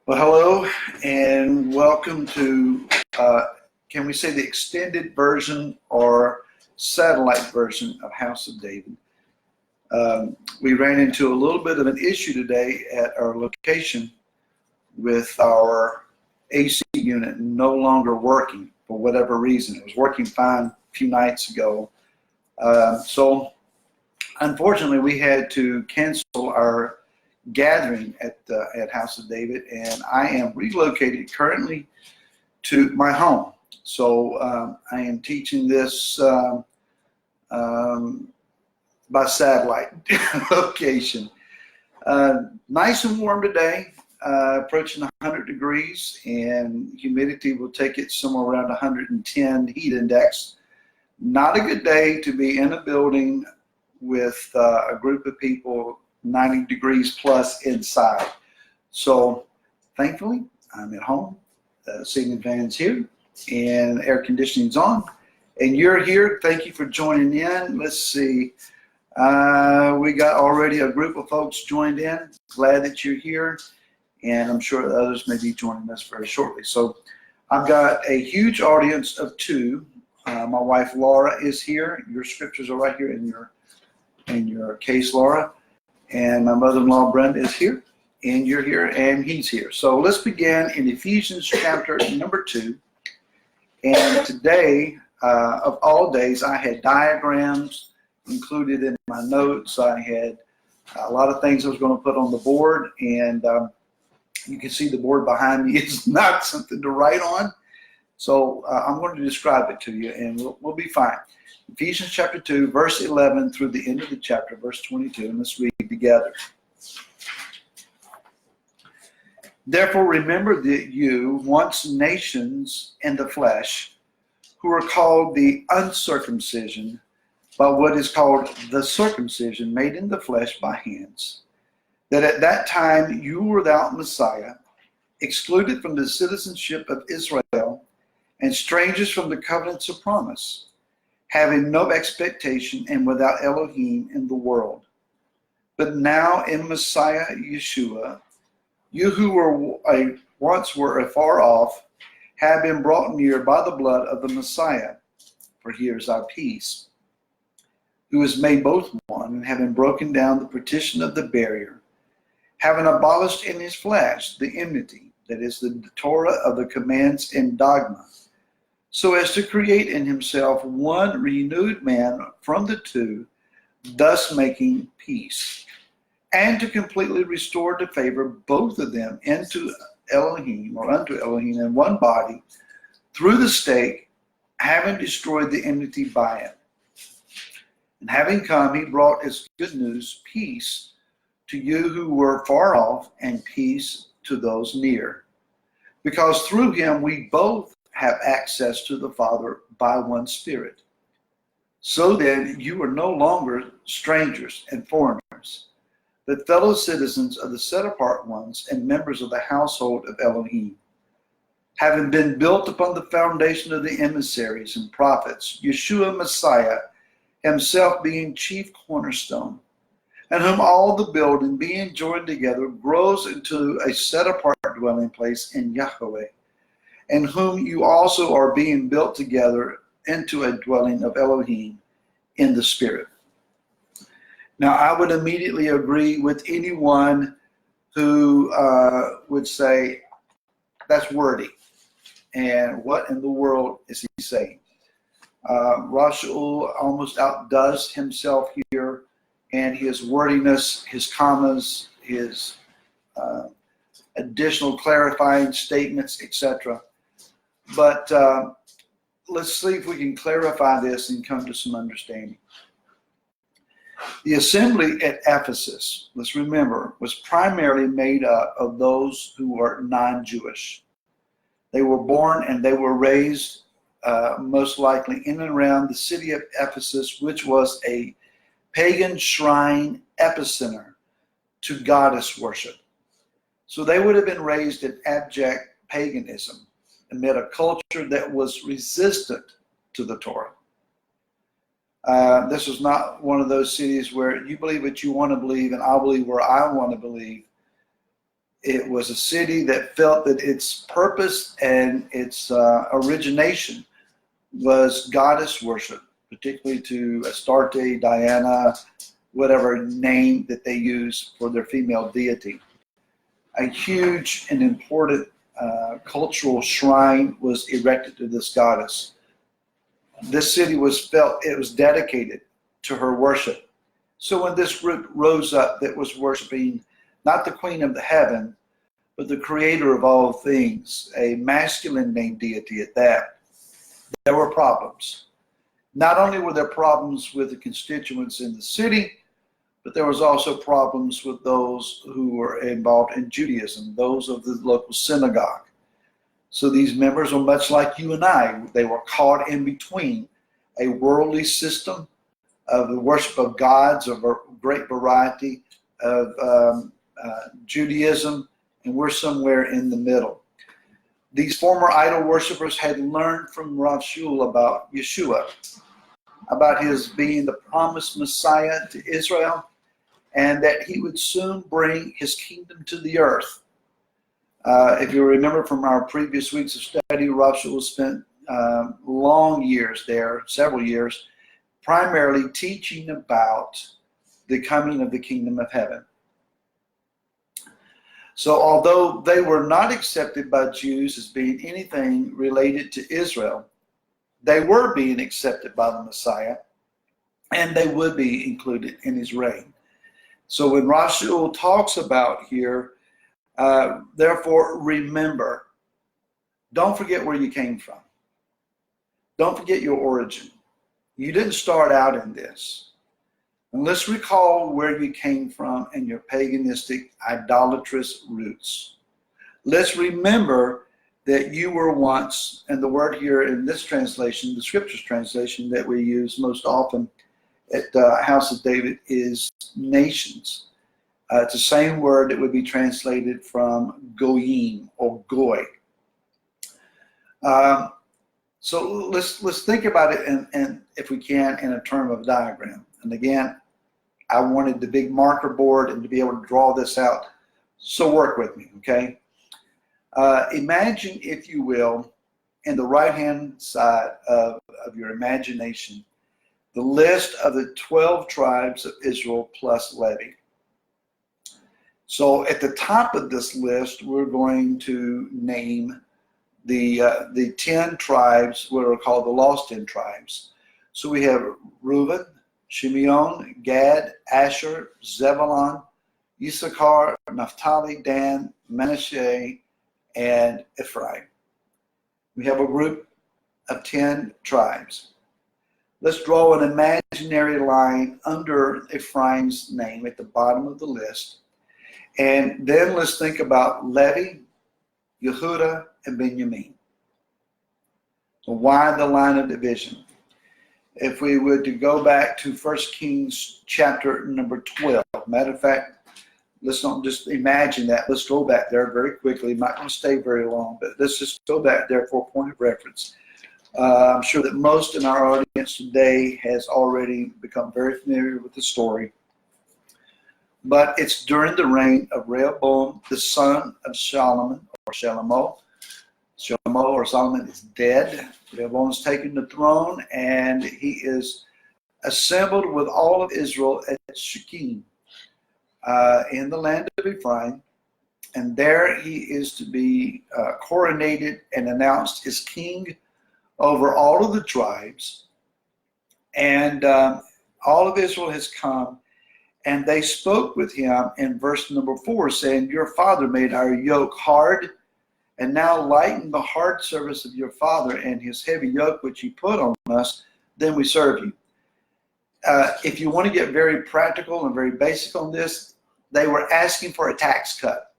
Well, hello and welcome to, can we say the extended version or satellite version of House of David. We ran into a little bit of an issue today at our location with our AC unit no longer working for whatever reason. It was working fine a few nights ago. So unfortunately we had to cancel our gathering at House of David, and I am relocated currently to my home. So I am teaching this by satellite location. Nice and warm today, approaching 100 degrees, and humidity will take it somewhere around 110 heat index. Not a good day to be in a building with a group of people 90 degrees plus inside. So thankfully I'm at home, ceiling fans here and air conditioning's on, and you're here. Thank you for joining in. Let's see, we got already a group of folks joined in. Glad that you're here, and I'm sure that others may be joining us very shortly. So I've got a huge audience of two. My wife Laura is here. Your scriptures are right here in your case, Laura. And my mother-in-law Brenda is here, and you're here, and he's here. So let's begin in Ephesians chapter number 2. And today, of all days, I had diagrams included in my notes. I had a lot of things I was going to put on the board, and you can see the board behind me is not something to write on. So I'm going to describe it to you, and we'll be fine. Ephesians chapter 2, verse 11 through the end of the chapter, verse 22, and let's read together. Therefore remember that you, once nations in the flesh, who are called the uncircumcision by what is called the circumcision made in the flesh by hands, that at that time you were without Messiah, excluded from the citizenship of Israel, and strangers from the covenants of promise, having no expectation and without Elohim in the world. But now in Messiah Yeshua, you who were once were afar off, have been brought near by the blood of the Messiah. For here is our peace, who has made both one, and having broken down the partition of the barrier, having abolished in his flesh the enmity, that is the Torah of the commands and dogma, so as to create in himself one renewed man from the two, thus making peace, and to completely restore to favor both of them unto Elohim in one body, through the stake, having destroyed the enmity by it. And having come, he brought as good news peace to you who were far off, and peace to those near. Because through him we both have access to the Father by one Spirit. So then you are no longer strangers and foreigners, but fellow citizens of the set-apart ones and members of the household of Elohim, having been built upon the foundation of the emissaries and prophets, Yeshua Messiah himself being chief cornerstone, and whom all the building being joined together grows into a set-apart dwelling place in Yahweh, and whom you also are being built together into a dwelling of Elohim in the Spirit. Now, I would immediately agree with anyone who would say, that's wordy. And what in the world is he saying? Rashul almost outdoes himself here, and his wordiness, his commas, his additional clarifying statements, etc. But let's see if we can clarify this and come to some understanding. The assembly at Ephesus, let's remember, was primarily made up of those who were non-Jewish. They were born and they were raised most likely in and around the city of Ephesus, which was a pagan shrine epicenter to goddess worship. So they would have been raised in abject paganism amid a culture that was resistant to the Torah. This was not one of those cities where you believe what you want to believe and I'll believe where I want to believe. It was a city that felt that its purpose and its origination was goddess worship, particularly to Astarte, Diana, whatever name that they use for their female deity. A huge and important cultural shrine was erected to this goddess. This city was dedicated to her worship. So when this group rose up that was worshiping not the queen of the heaven, but the creator of all things, a masculine named deity at that, there were problems. Not only were there problems with the constituents in the city, but there was also problems with those who were involved in Judaism, those of the local synagogue. So these members were much like you and I. They were caught in between a worldly system of the worship of gods of a great variety of Judaism, and we're somewhere in the middle. These former idol worshippers had learned from Rav Shul about Yeshua, about his being the promised Messiah to Israel, and that he would soon bring his kingdom to the earth. If you remember from our previous weeks of study, Rav Shul spent long years there, several years, primarily teaching about the coming of the kingdom of heaven. So although they were not accepted by Jews as being anything related to Israel, they were being accepted by the Messiah, and they would be included in his reign. So when Rav Shul talks about here, therefore remember, don't forget where you came from. Don't forget your origin. You didn't start out in this. And let's recall where you came from and your paganistic, idolatrous roots. Let's remember that you were once, and the word here in this translation, the scriptures translation that we use most often at House of David is nations. It's the same word that would be translated from goyim or goy. So let's think about it, and if we can, in a term of diagram. And again, I wanted the big marker board and to be able to draw this out. So work with me, okay? Imagine, if you will, in the right-hand side of your imagination, the list of the 12 tribes of Israel plus Levi. So at the top of this list, we're going to name the 10 tribes, what are called the lost 10 tribes. So we have Reuben, Shimeon, Gad, Asher, Zebulun, Issachar, Naphtali, Dan, Manasseh, and Ephraim. We have a group of 10 tribes. Let's draw an imaginary line under Ephraim's name at the bottom of the list. And then let's think about Levi, Yehudah, and Benjamin. So why the line of division? If we were to go back to 1 Kings chapter number 12, matter of fact, let's not just imagine that. Let's go back there very quickly. I'm not going to stay very long, but let's just go back there for a point of reference. I'm sure that most in our audience today has already become very familiar with the story. But it's during the reign of Rehoboam, the son of Solomon, or Shalomo. Shalomo or Solomon is dead. Rehoboam's taken the throne, and he is assembled with all of Israel at Shechem in the land of Ephraim. And there he is to be coronated and announced as king over all of the tribes. And all of Israel has come, and they spoke with him in verse number 4, saying, "Your father made our yoke hard, and now lighten the hard service of your father and his heavy yoke which he put on us, then we serve you." If you want to get very practical and very basic on this, they were asking for a tax cut.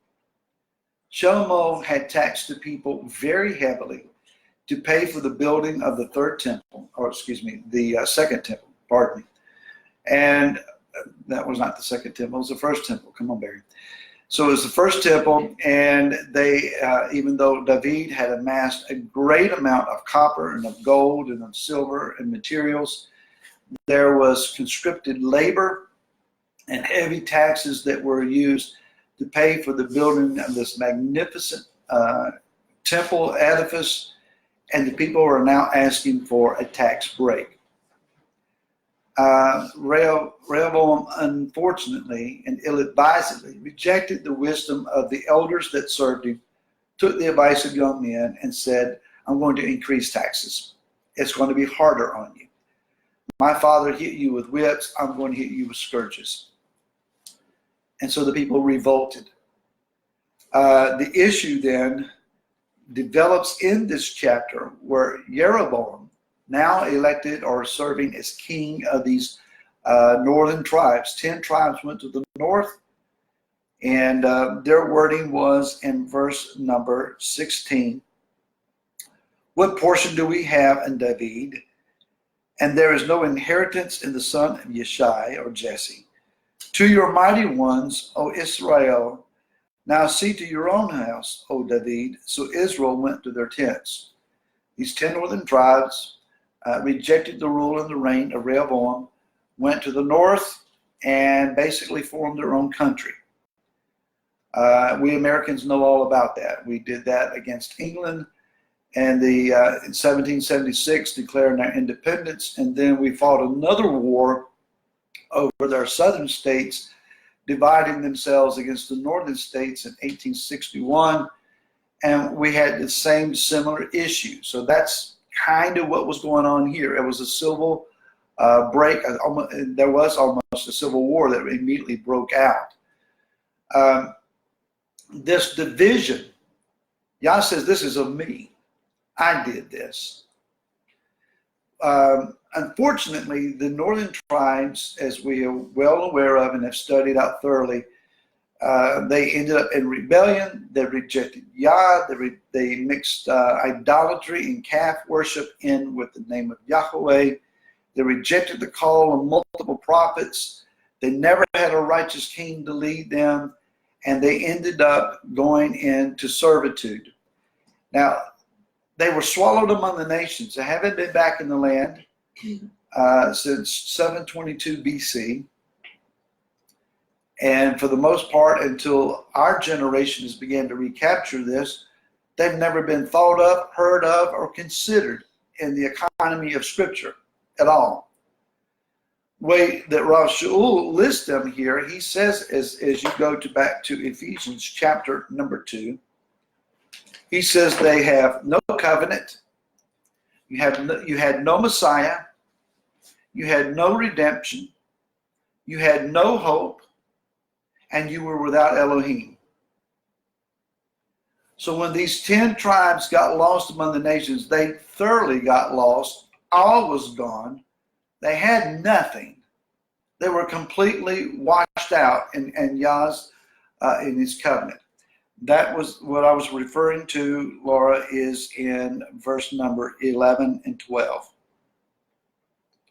Shlomo had taxed the people very heavily to pay for the building of the the second temple, pardon me. And that was not the second temple, it was the first temple. Come on, Barry. So it was the first temple, and they, even though David had amassed a great amount of copper and of gold and of silver and materials, there was conscripted labor and heavy taxes that were used to pay for the building of this magnificent temple edifice, and the people are now asking for a tax break. Rehoboam, unfortunately and ill-advisedly, rejected the wisdom of the elders that served him, took the advice of young men, and said, I'm going to increase taxes. It's going to be harder on you. My father hit you with whips. I'm going to hit you with scourges. And so the people revolted. The issue then develops in this chapter where Jeroboam, now elected or serving as king of these northern tribes. 10 tribes went to the north, and their wording was in verse number 16. What portion do we have in David? And there is no inheritance in the son of Yeshai or Jesse. To your mighty ones, O Israel, now see to your own house, O David. So Israel went to their tents. These 10 northern tribes rejected the rule and the reign of Rehoboam, went to the north, and basically formed their own country. We Americans know all about that. We did that against England, and in 1776 declaring our independence, and then we fought another war over their southern states, dividing themselves against the northern states in 1861, and we had the same similar issue. So that's kind of what was going on here. It was a civil break. There was almost a civil war that immediately broke out. This division, Yah says, this is of me. I did this. Unfortunately, the northern tribes, as we are well aware of and have studied out thoroughly, they ended up in rebellion. They rejected Yah. They mixed idolatry and calf worship in with the name of Yahweh. They rejected the call of multiple prophets. They never had a righteous king to lead them, and they ended up going into servitude. Now, they were swallowed among the nations. They haven't been back in the land since 722 BC. And for the most part, until our generation has began to recapture this, they've never been thought of, heard of, or considered in the economy of Scripture at all. The way that Rav Shaul lists them here, he says, as you go back to Ephesians chapter number 2, he says they have no covenant, you had no Messiah, you had no redemption, you had no hope, and you were without Elohim. So when these 10 tribes got lost among the nations, they thoroughly got lost. All was gone. They had nothing. They were completely washed out in Yah's in his covenant. That was what I was referring to, Laura, is in verse number 11 and 12.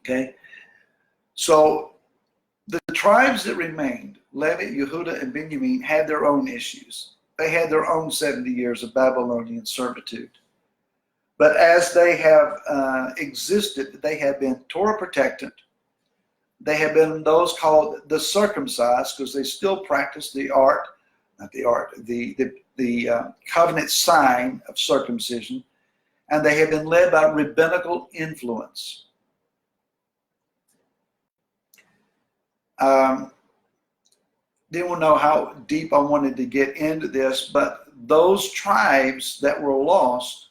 Okay? So the tribes that remained, Levi, Yehudah, and Benjamin, had their own issues. They had their own 70 years of Babylonian servitude. But as they have existed, they have been Torah protected. They have been those called the circumcised, because they still practice the covenant sign of circumcision, and they have been led by rabbinical influence. Didn't know how deep I wanted to get into this, but those tribes that were lost,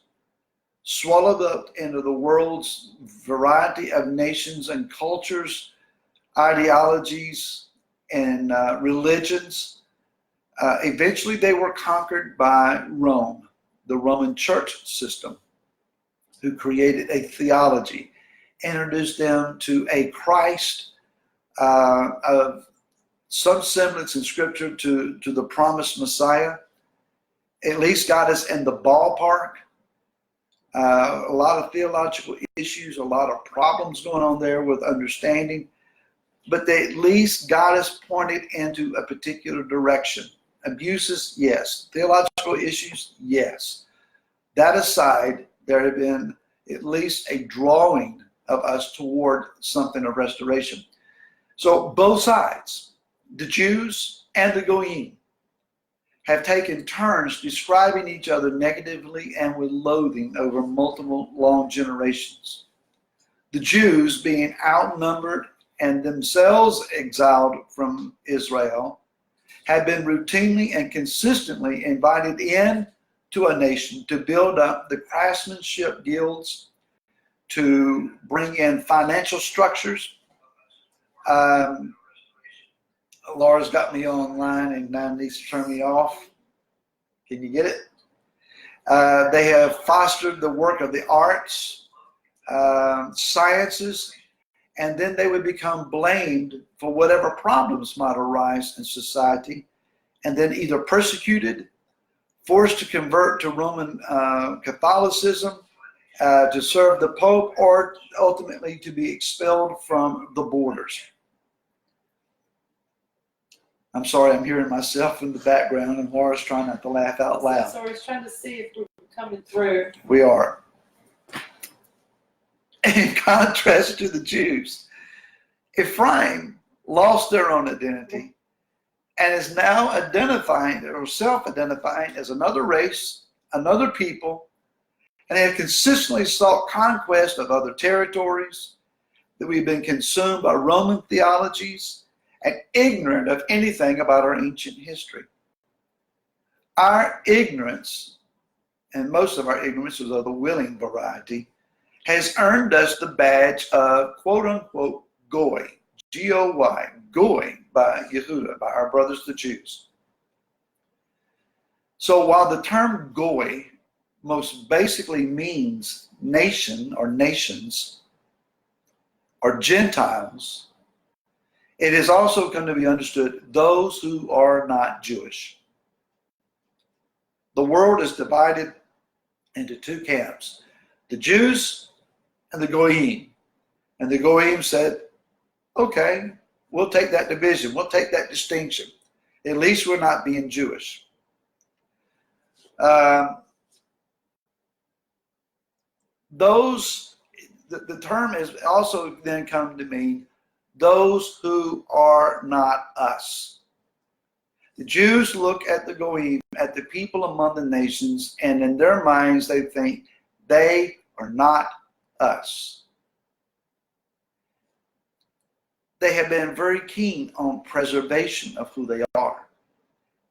swallowed up into the world's variety of nations and cultures, ideologies, and religions, eventually they were conquered by Rome, the Roman church system, who created a theology, introduced them to a Christ of some semblance in Scripture to the promised Messiah, at least got us in the ballpark. A lot of theological issues, a lot of problems going on there with understanding, but they at least got us pointed into a particular direction. Abuses, yes. Theological issues, yes. That aside, there have been at least a drawing of us toward something of restoration. So both sides, the Jews and the Goyim, have taken turns describing each other negatively and with loathing over multiple long generations. The Jews, being outnumbered and themselves exiled from Israel, had been routinely and consistently invited in to a nation to build up the craftsmanship guilds, to bring in financial structures. Laura's got me online and now needs to turn me off. Can you get it? They have fostered the work of the arts, sciences, and then they would become blamed for whatever problems might arise in society, and then either persecuted, forced to convert to Roman Catholicism, to serve the Pope, or ultimately to be expelled from the borders. I'm sorry, I'm hearing myself in the background, and Laura's trying not to laugh out loud. So I was trying to see if we're coming through. We are. In contrast to the Jews, Ephraim lost their own identity and is now identifying or self-identifying as another race, another people, and have consistently sought conquest of other territories, that we've been consumed by Roman theologies, and ignorant of anything about our ancient history. Our ignorance, and most of our ignorance is of the willing variety, has earned us the badge of quote-unquote goy, G-O-Y, goy by Yehudah, by our brothers the Jews. So while the term goy most basically means nation or nations or Gentiles, it is also going to be understood those who are not Jewish. The world is divided into two camps, the Jews and the Goyim. And the Goyim said, okay, we'll take that division, we'll take that distinction. At least we're not being Jewish. The term has also then come to mean those who are not us. The Jews look at the Goyim, at the people among the nations, and in their minds they think they are not us. They have been very keen on preservation of who they are,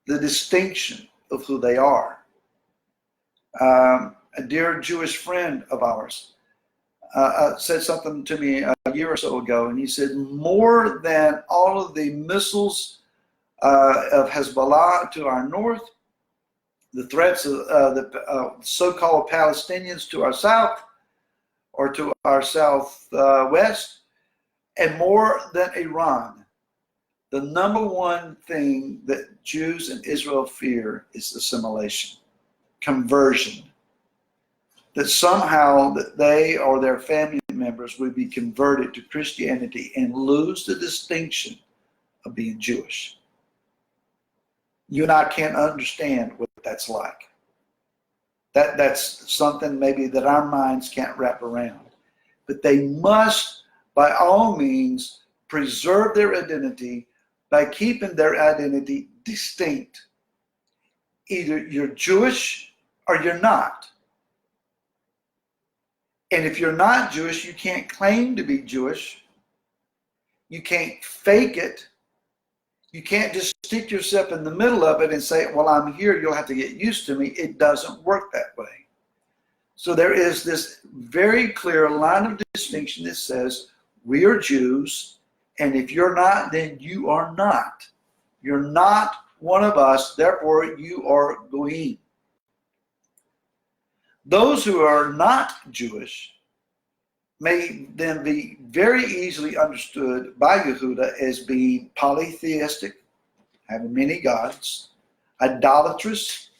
the distinction of who they are. A dear Jewish friend of ours said something to me a year or so ago, and he said, more than all of the missiles of Hezbollah to our north, the threats of the so-called Palestinians to our south or to our southwest, and more than Iran, the number one thing that Jews in Israel fear is assimilation, conversion. That somehow that they or their family members would be converted to Christianity and lose the distinction of being Jewish. You and I can't understand what that's like. That's something maybe that our minds can't wrap around. But they must, by all means, preserve their identity by keeping their identity distinct. Either you're Jewish or you're not. And if you're not Jewish, you can't claim to be Jewish. You can't fake it. You can't just stick yourself in the middle of it and say, well, I'm here, you'll have to get used to me. It doesn't work that way. So there is this very clear line of distinction that says, we are Jews, and if you're not, then you are not. You're not one of us, therefore you are Goyim. Those who are not Jewish may then be very easily understood by Yehudah as being polytheistic, having many gods, idolatrous,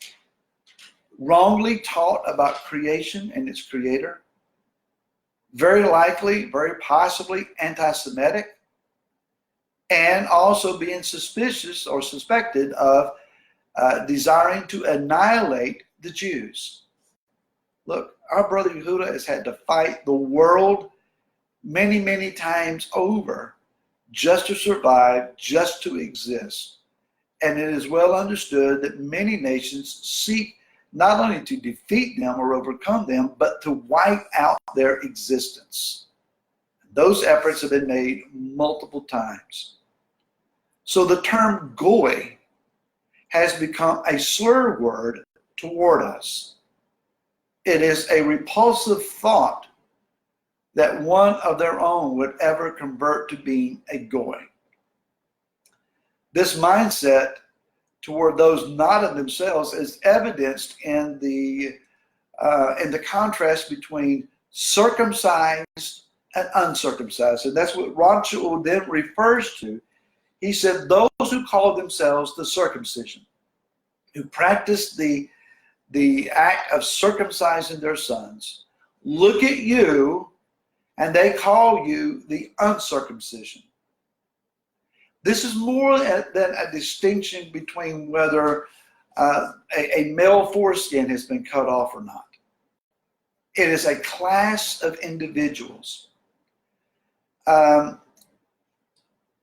wrongly taught about creation and its creator, very likely, very possibly anti-Semitic, and also being suspicious or suspected of desiring to annihilate the Jews. Look, our brother Yehudah has had to fight the world many, many times over just to survive, just to exist. and it is well understood that many nations seek not only to defeat them or overcome them, but to wipe out their existence. Those efforts have been made multiple times. So the term goy has become a slur word toward us. It is a repulsive thought that one of their own would ever convert to being a goy. This mindset toward those not of themselves is evidenced in the contrast between circumcised and uncircumcised. And that's what Ron Shaul then refers to. He said, those who call themselves the circumcision, who practice the act of circumcising their sons, look at you and they call you the uncircumcision. This is more than a distinction between whether a male foreskin has been cut off or not. It is a class of individuals.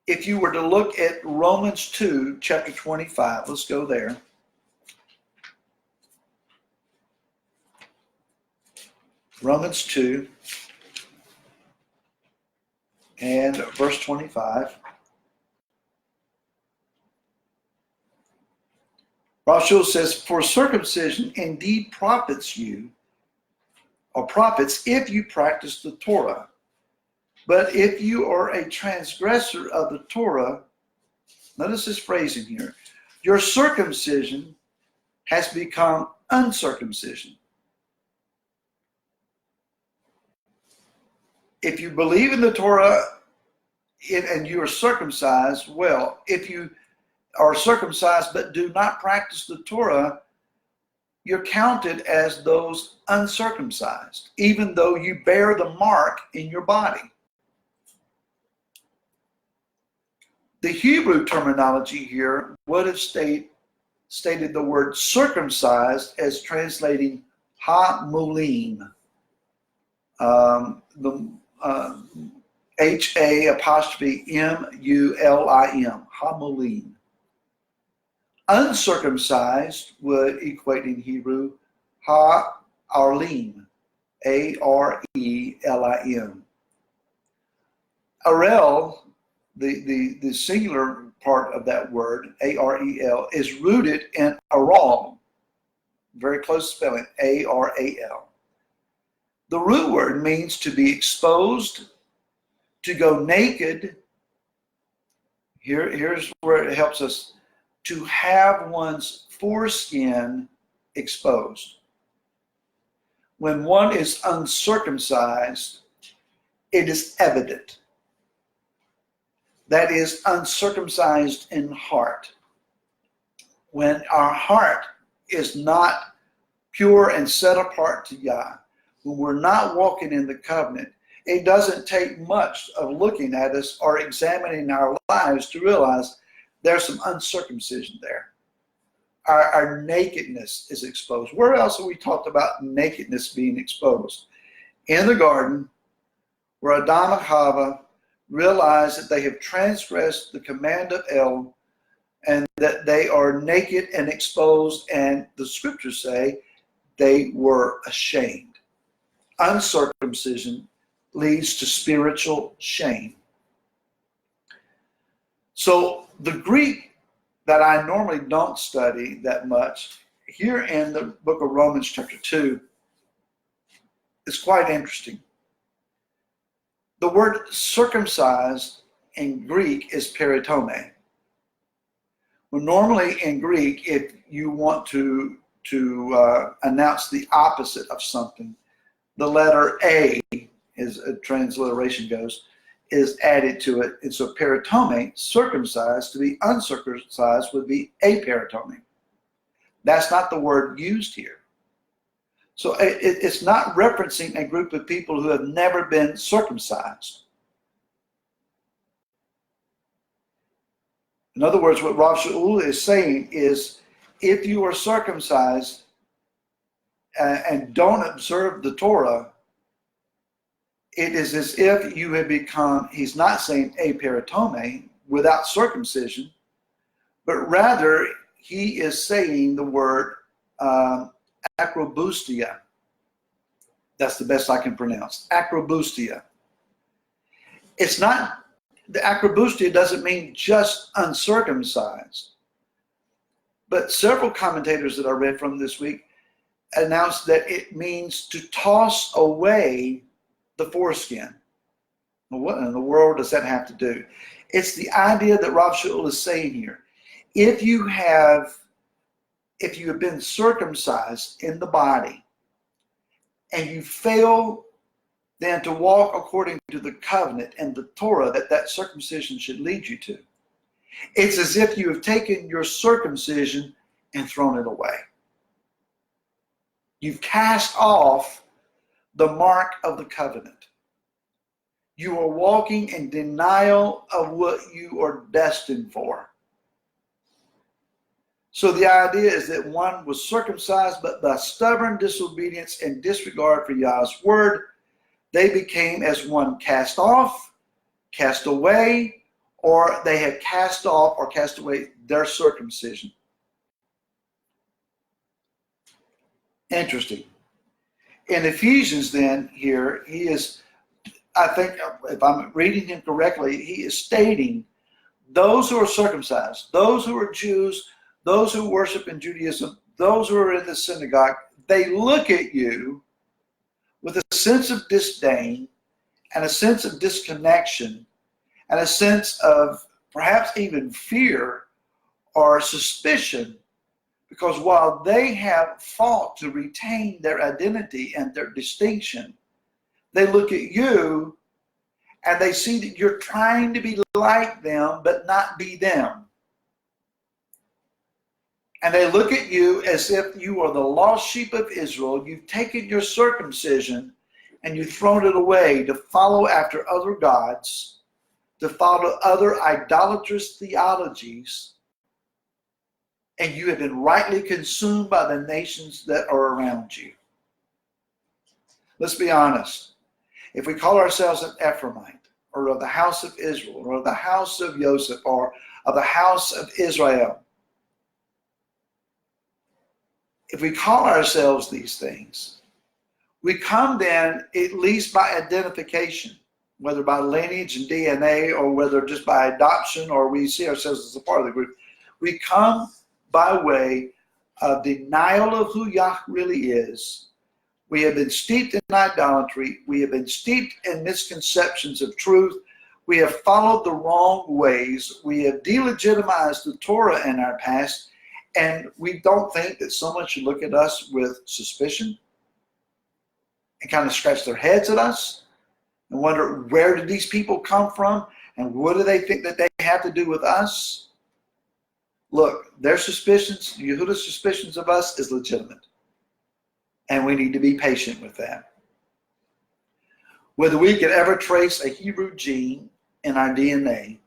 If you were to look at Romans 2, chapter 25, let's go there. Romans 2 and verse 25. Rashul says, for circumcision indeed profits you, or profits if you practice the Torah. But if you are a transgressor of the Torah, notice this phrasing here, your circumcision has become uncircumcision. If you believe in the Torah and you are circumcised, well, if you are circumcised but do not practice the Torah, you're counted as those uncircumcised, even though you bear the mark in your body. The Hebrew terminology here would have stated the word circumcised as translating ha-mulim. H-A-M-U-L-I-M, ha-mulim. Uncircumcised would equate in Hebrew ha-arlim, A-R-E-L-I-M. Arel, the singular part of that word, A-R-E-L, is rooted in aral, very close spelling, A-R-A-L. The root word means to be exposed, to go naked. Here's where it helps us, to have one's foreskin exposed. When one is uncircumcised, it is evident. That is, uncircumcised in heart. When our heart is not pure and set apart to Yah, when we're not walking in the covenant, it doesn't take much of looking at us or examining our lives to realize there's some uncircumcision there. Our nakedness is exposed. Where else have we talked about nakedness being exposed? In the garden, where Adam and Chava realize that they have transgressed the command of El and that they are naked and exposed, and the scriptures say they were ashamed. Uncircumcision leads to spiritual shame. So the Greek that I normally don't study that much, here in the book of Romans chapter 2, is quite interesting. The word circumcised in Greek is peritome. Well, normally in Greek, if you want to announce the opposite of something, the letter A, as a transliteration goes, is added to it. And so peritome, circumcised, to be uncircumcised would be aperitome. That's not the word used here. So it's not referencing a group of people who have never been circumcised. In other words, what Rav Shaul is saying is, if you are circumcised and don't observe the Torah, it is as if you have become, he's not saying aperitome, without circumcision, but rather he is saying the word acrobustia. That's the best I can pronounce. Acrobustia. It's not, the acrobustia doesn't mean just uncircumcised. But several commentators that I read from this week announced that it means to toss away the foreskin. Well, what in the world does that have to do? It's the idea that Rav Shaul is saying here. If you have been circumcised in the body and you fail then to walk according to the covenant and the Torah that circumcision should lead you to, it's as if you have taken your circumcision and thrown it away. You've cast off the mark of the covenant. You are walking in denial of what you are destined for. So the idea is that one was circumcised, but by stubborn disobedience and disregard for Yah's word, they became as one cast off, cast away, or they had cast off or cast away their circumcision. Interesting. In Ephesians then here, he is, I think if I'm reading him correctly, he is stating those who are circumcised, those who are Jews, those who worship in Judaism, those who are in the synagogue, they look at you with a sense of disdain and a sense of disconnection and a sense of perhaps even fear or suspicion, because while they have fought to retain their identity and their distinction, they look at you and they see that you're trying to be like them but not be them. And they look at you as if you are the lost sheep of Israel. You've taken your circumcision and you've thrown it away to follow after other gods, to follow other idolatrous theologies, and you have been rightly consumed by the nations that are around you. Let's be honest. If we call ourselves an Ephraimite, or of the House of Israel, or of the House of Yosef, or of the House of Israel, if we call ourselves these things, we come then at least by identification, whether by lineage and DNA, or whether just by adoption, or we see ourselves as a part of the group. We come by way of denial of who Yah really is. We have been steeped in idolatry. We have been steeped in misconceptions of truth. We have followed the wrong ways. We have delegitimized the Torah in our past. And we don't think that someone should look at us with suspicion and kind of scratch their heads at us and wonder, where did these people come from? And what do they think that they have to do with us? Look, their suspicions, Yehudah's suspicions of us is legitimate. And we need to be patient with that. Whether we could ever trace a Hebrew gene in our DNA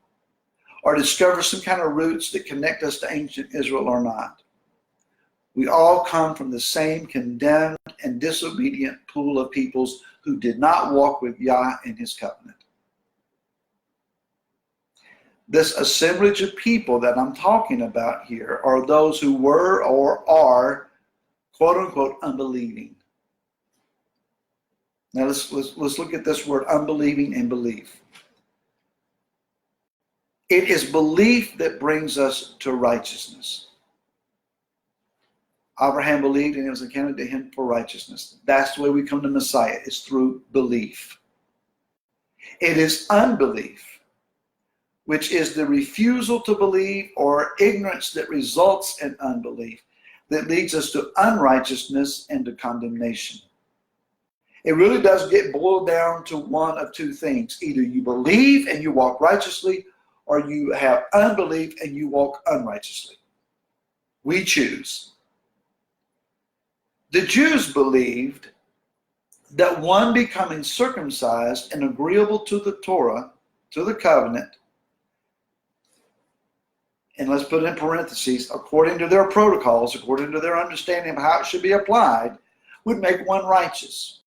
or discover some kind of roots that connect us to ancient Israel or not, we all come from the same condemned and disobedient pool of peoples who did not walk with Yah in his covenant. This assemblage of people that I'm talking about here are those who were or are, quote unquote, unbelieving. Now let's look at this word unbelieving and belief. It is belief that brings us to righteousness. Abraham believed and it was accounted to him for righteousness. That's the way we come to Messiah, is through belief. It is unbelief, which is the refusal to believe or ignorance that results in unbelief, that leads us to unrighteousness and to condemnation. It really does get boiled down to one of two things. Either you believe and you walk righteously, or you have unbelief and you walk unrighteously. We choose. The Jews believed that one becoming circumcised and agreeable to the Torah, to the covenant, and let's put it in parentheses, according to their protocols, according to their understanding of how it should be applied, would make one righteous.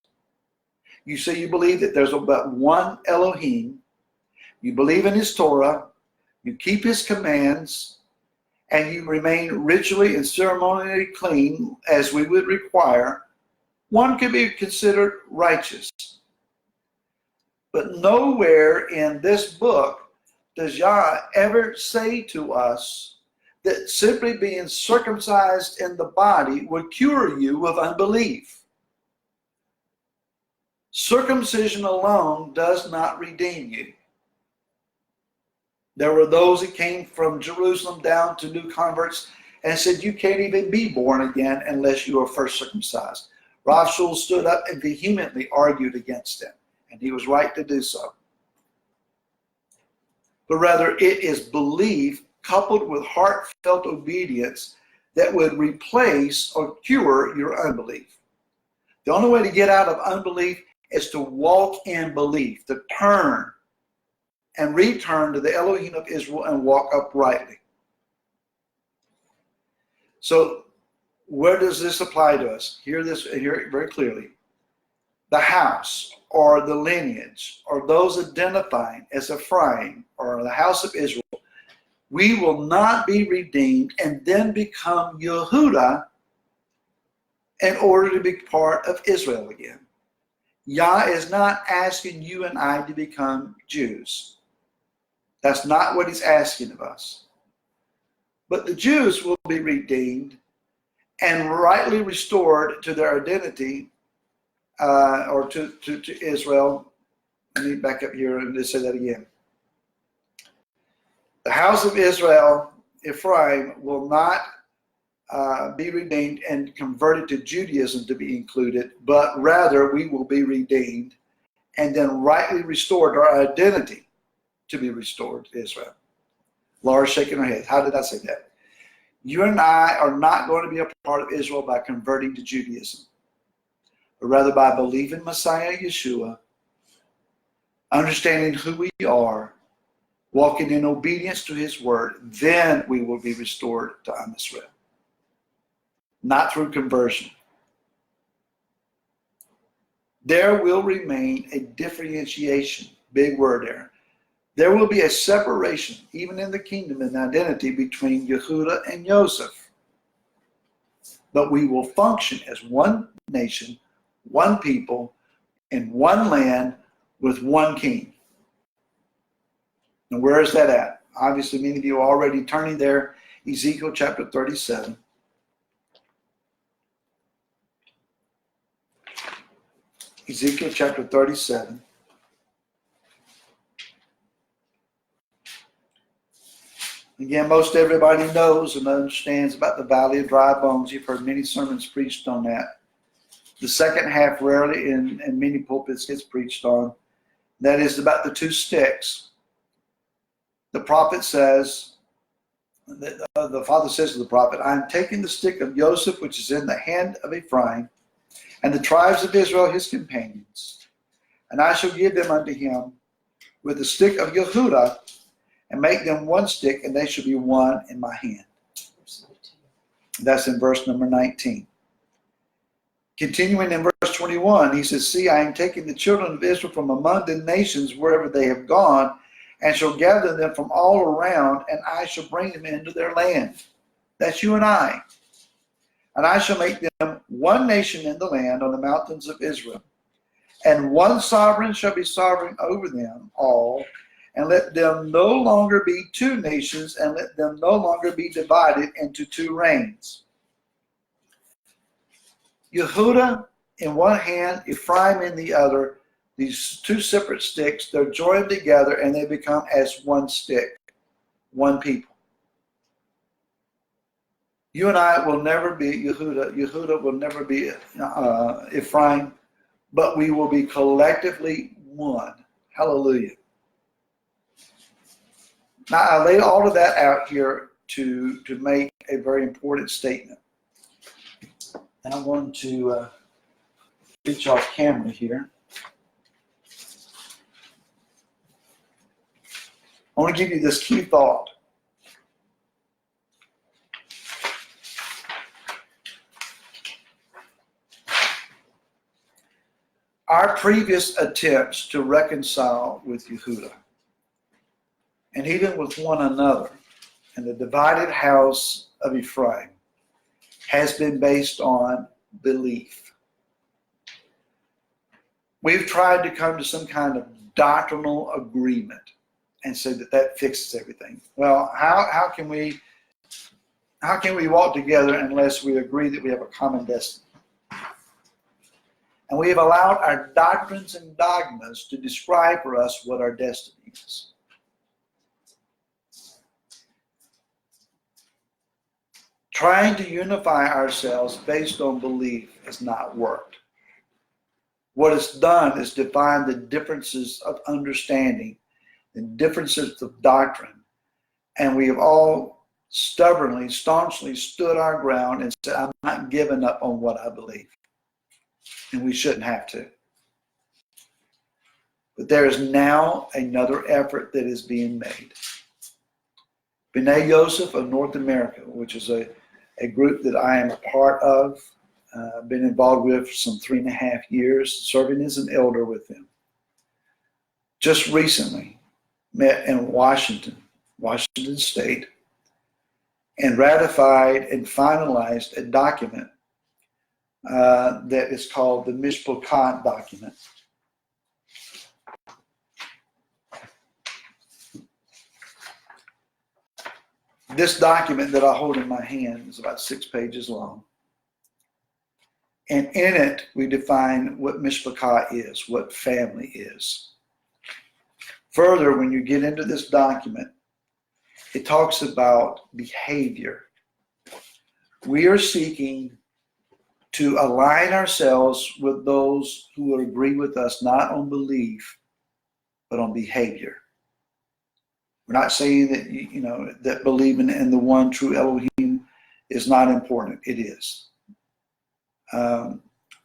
You say you believe that there's but one Elohim, you believe in his Torah, you keep his commands, and you remain ritually and ceremonially clean as we would require, one could be considered righteous. But nowhere in this book does Yah ever say to us that simply being circumcised in the body would cure you of unbelief. Circumcision alone does not redeem you. There were those that came from Jerusalem down to new converts and said, you can't even be born again unless you are first circumcised. Rav Shul stood up and vehemently argued against them, and he was right to do so. But rather, it is belief coupled with heartfelt obedience that would replace or cure your unbelief. The only way to get out of unbelief is to walk in belief, to turn and return to the Elohim of Israel and walk uprightly. So where does this apply to us? Hear it very clearly. The house or the lineage or those identifying as Ephraim or the house of Israel, we will not be redeemed and then become Yehudah in order to be part of Israel again. Yah is not asking you and I to become Jews. That's not what he's asking of us. But the Jews will be redeemed and rightly restored to their identity or to Israel. Let me back up here and just say that again. The house of Israel, Ephraim, will not be redeemed and converted to Judaism to be included, but rather we will be redeemed and then rightly restored our identity to be restored to Israel. Laura's shaking her head. How did I say that? You and I are not going to be a part of Israel by converting to Judaism, but rather by believing Messiah Yeshua, understanding who we are, walking in obedience to his word. Then we will be restored to Am Israel. Not through conversion. There will remain a differentiation, big word there. There will be a separation, even in the kingdom and identity, between Yehudah and Yosef. But we will function as one nation, one people, in one land with one king. And where is that at? Obviously, many of you are already turning there. Ezekiel chapter 37. Ezekiel chapter 37. Again, most everybody knows and understands about the valley of dry bones. You've heard many sermons preached on that. The second half rarely in many pulpits gets preached on. That is about the two sticks. The prophet says, the father says to the prophet, I am taking the stick of Yosef, which is in the hand of Ephraim, and the tribes of Israel his companions, and I shall give them unto him with the stick of Yehudah, and make them one stick, and they shall be one in my hand. That's in verse number 19. Continuing in verse 21, he says, see, I am taking the children of Israel from among the nations wherever they have gone, and shall gather them from all around, and I shall bring them into their land. That's you and I. And I shall make them one nation in the land on the mountains of Israel. And one sovereign shall be sovereign over them all, and let them no longer be two nations, and let them no longer be divided into two reigns. Yehudah in one hand, Ephraim in the other, these two separate sticks, they're joined together and they become as one stick, one people. You and I will never be Yehudah. Yehudah will never be Ephraim, but we will be collectively one. Hallelujah. Now, I laid all of that out here to make a very important statement. And I'm going to switch off camera here. I want to give you this key thought. Our previous attempts to reconcile with Yehudah, and even with one another, and the divided house of Ephraim has been based on belief. We've tried to come to some kind of doctrinal agreement and say that fixes everything. Well, how can we walk together unless we agree that we have a common destiny? And we have allowed our doctrines and dogmas to describe for us what our destiny is. Trying to unify ourselves based on belief has not worked. What it's done is define the differences of understanding, the differences of doctrine, and we have all stubbornly, staunchly stood our ground and said, I'm not giving up on what I believe. And we shouldn't have to. But there is now another effort that is being made. B'nai Yosef of North America, which is a group that I am a part of, been involved with for some 3.5 years, serving as an elder with them. Just recently met in Washington State, and ratified and finalized a document that is called the Mishpachah document. This document that I hold in my hand is about 6 pages long. And in it, we define what Mishpachah is, what family is. Further, when you get into this document, it talks about behavior. We are seeking to align ourselves with those who will agree with us, not on belief, but on behavior. We're not saying that, that believing in the one true Elohim is not important. It is.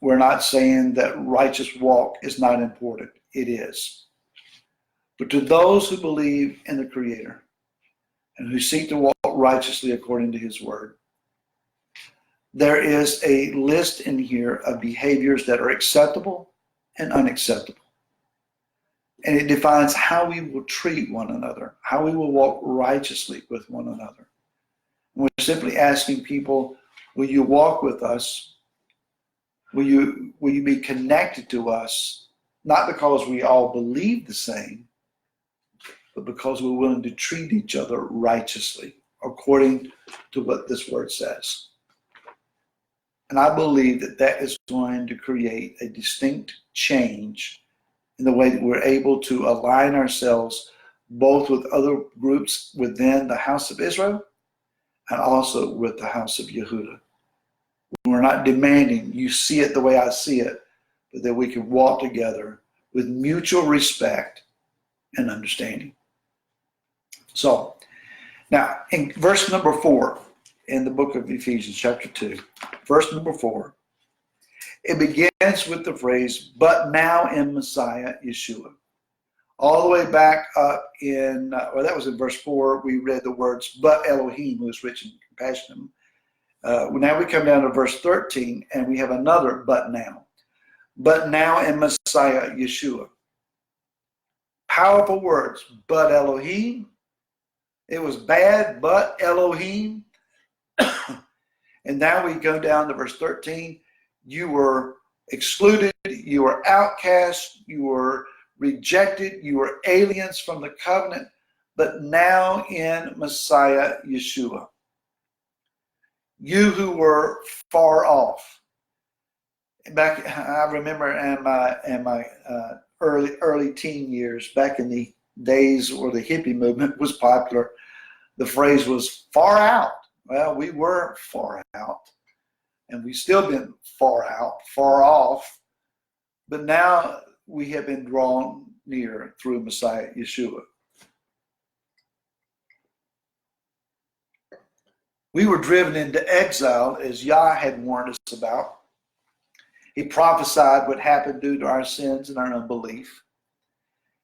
We're not saying that righteous walk is not important. It is. But to those who believe in the Creator and who seek to walk righteously according to His Word, there is a list in here of behaviors that are acceptable and unacceptable. And it defines how we will treat one another, how we will walk righteously with one another. And we're simply asking people, will you walk with us? Will you be connected to us, not because we all believe the same, but because we're willing to treat each other righteously, according to what this word says. And I believe that is going to create a distinct change in the way that we're able to align ourselves both with other groups within the House of Israel and also with the House of Yehudah. We're not demanding you see it the way I see it, but that we can walk together with mutual respect and understanding. So, now in verse number 4 in the book of Ephesians, chapter 2, verse number 4, it begins with the phrase, but now in Messiah Yeshua. All the way back up in, that was in verse 4, we read the words, but Elohim, who is rich in compassion. Now we come down to verse 13, and we have another but now. But now in Messiah Yeshua. Powerful words, but Elohim. It was bad, but Elohim. And now we go down to verse 13. You were excluded, you were outcast, you were rejected, you were aliens from the covenant, but now in Messiah Yeshua. You who were far off. Back, I remember in my early teen years, back in the days where the hippie movement was popular, the phrase was far out. Well, we were far out, and we've still been far out, far off, but now we have been drawn near through Messiah Yeshua. We were driven into exile, as Yah had warned us about. He prophesied what happened due to our sins and our unbelief.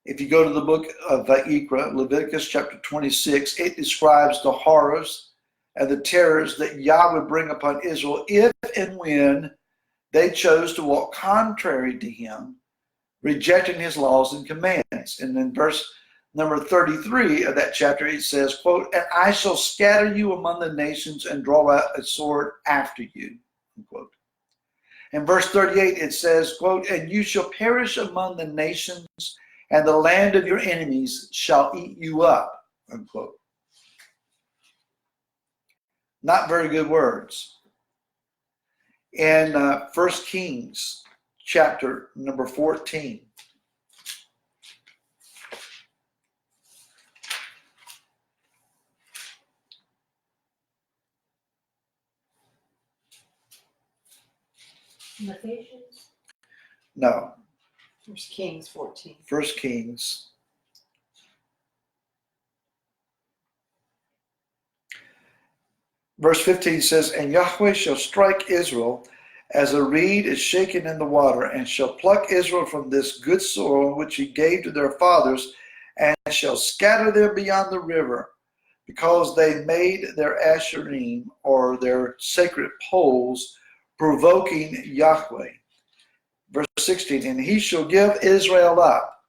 If you go to the book of Vayikra, Leviticus chapter 26, it describes the horrors and the terrors that Yah would bring upon Israel if and when they chose to walk contrary to Him, rejecting His laws and commands. And then verse number 33 of that chapter, it says, quote, and I shall scatter you among the nations and draw out a sword after you, unquote. In verse 38, it says, quote, and you shall perish among the nations, and the land of your enemies shall eat you up, unquote. Not very good words. In 1 Kings chapter number 14, Ephesians? no, 1 Kings 14. 1 Kings. Verse 15 says, and Yahweh shall strike Israel as a reed is shaken in the water, and shall pluck Israel from this good soil which he gave to their fathers, and shall scatter them beyond the river, because they made their Asherim, or their sacred poles, provoking Yahweh. Verse 16, and he shall give Israel up.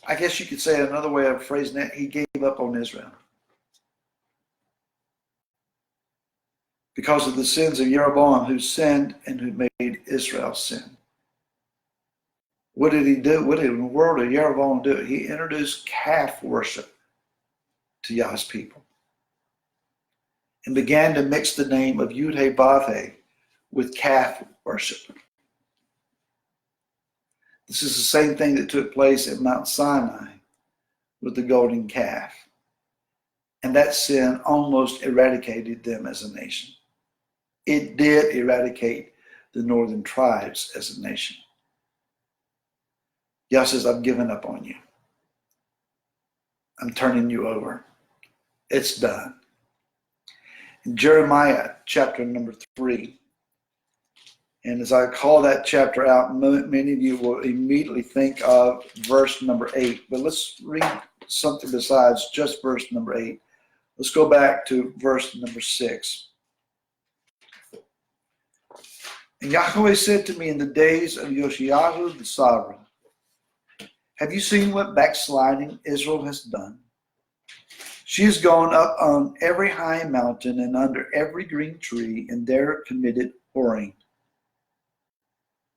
I guess you could say another way of phrasing that, he gave up on Israel. Because of the sins of Jeroboam, who sinned and who made Israel sin. What did he do? What in the world did Jeroboam do? He introduced calf worship to Yah's people and began to mix the name of Yud-Heh-Vav-Heh with calf worship. This is the same thing that took place at Mount Sinai with the golden calf. And that sin almost eradicated them as a nation. It did eradicate the northern tribes as a nation. Yah says, I've given up on you. I'm turning you over. It's done. In Jeremiah chapter number 3, and as I call that chapter out, many of you will immediately think of verse number 8. But let's read something besides just verse number 8. Let's go back to verse number 6. And Yahweh said to me in the days of Yoshiyahu the sovereign, have you seen what backsliding Israel has done? She has gone up on every high mountain and under every green tree, and there committed whoring.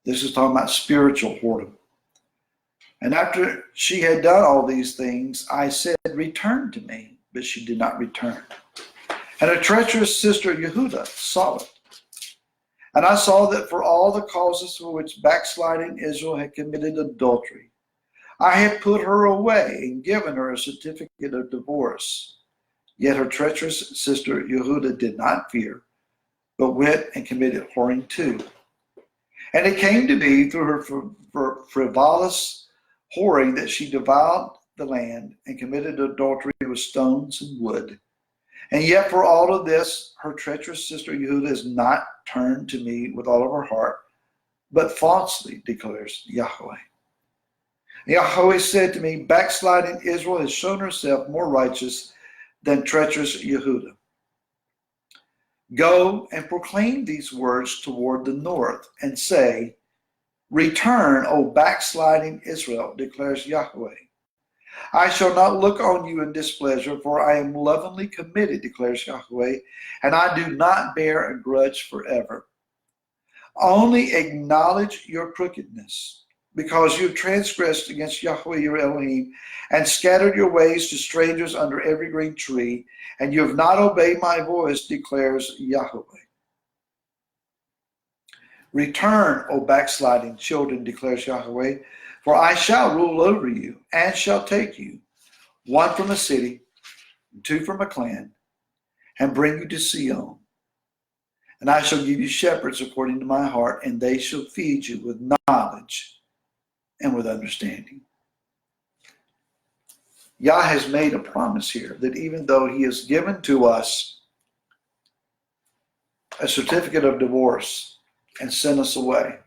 This is talking about spiritual whoredom. And after she had done all these things, I said, return to me, but she did not return. And her treacherous sister Yehudah saw it. And I saw that for all the causes for which backsliding Israel had committed adultery, I had put her away and given her a certificate of divorce. Yet her treacherous sister Yehudah did not fear, but went and committed whoring too. And it came to be through her frivolous whoring that she devoured the land and committed adultery with stones and wood. And yet for all of this, her treacherous sister Yehudah has not turned to me with all of her heart, but falsely, declares Yahweh. Yahweh said to me, backsliding Israel has shown herself more righteous than treacherous Yehudah. Go and proclaim these words toward the north and say, return, O backsliding Israel, declares Yahweh. I shall not look on you in displeasure, for I am lovingly committed, declares Yahweh, and I do not bear a grudge forever. Only acknowledge your crookedness, because you have transgressed against Yahweh your Elohim, and scattered your ways to strangers under every green tree, and you have not obeyed my voice, declares Yahweh. Return, O backsliding children, declares Yahweh, for I shall rule over you, and shall take you, one from a city, and two from a clan, and bring you to Sion. And I shall give you shepherds according to my heart, and they shall feed you with knowledge and with understanding. Yah has made a promise here that even though he has given to us a certificate of divorce and sent us away,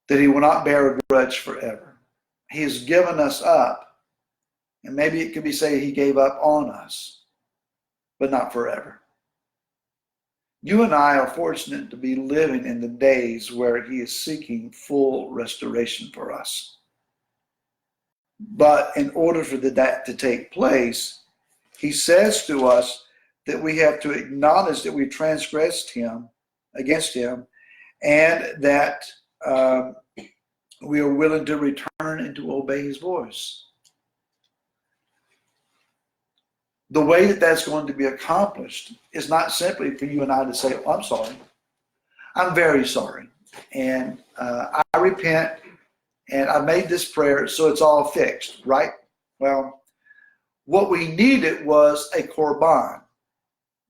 that he will not bear a grudge forever. He has given us up, and maybe it could be said he gave up on us, but not forever. You and I are fortunate to be living in the days where he is seeking full restoration for us. But in order for that to take place, he says to us that we have to acknowledge that we transgressed against him, and that we are willing to return and to obey his voice. The way that that's going to be accomplished is not simply for you and I to say, oh, I'm sorry. I'm very sorry. And I repent, and I made this prayer, so it's all fixed, right? Well, what we needed was a korban.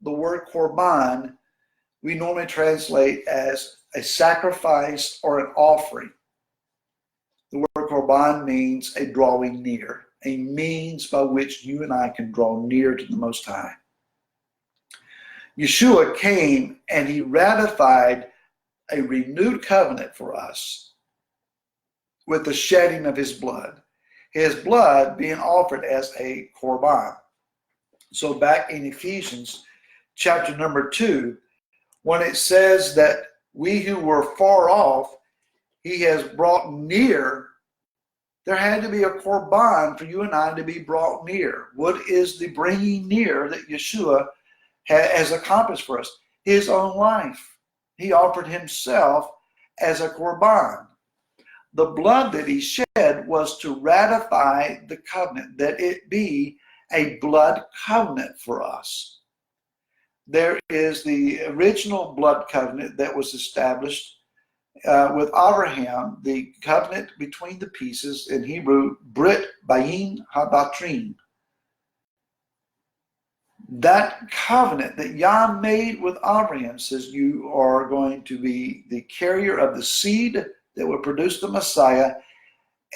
The word korban we normally translate as a sacrifice or an offering. The word korban means a drawing near, a means by which you and I can draw near to the Most High. Yeshua came and he ratified a renewed covenant for us with the shedding of his blood being offered as a korban. So back in Ephesians chapter number 2, when it says that we who were far off, he has brought near, there had to be a korban for you and I to be brought near. What is the bringing near that Yeshua has accomplished for us? His own life. He offered himself as a korban. The blood that he shed was to ratify the covenant, that it be a blood covenant for us. There is the original blood covenant that was established with Abraham, the covenant between the pieces, in Hebrew, Brit Bayin Habatrim. That covenant that Yah made with Abraham says you are going to be the carrier of the seed that will produce the Messiah,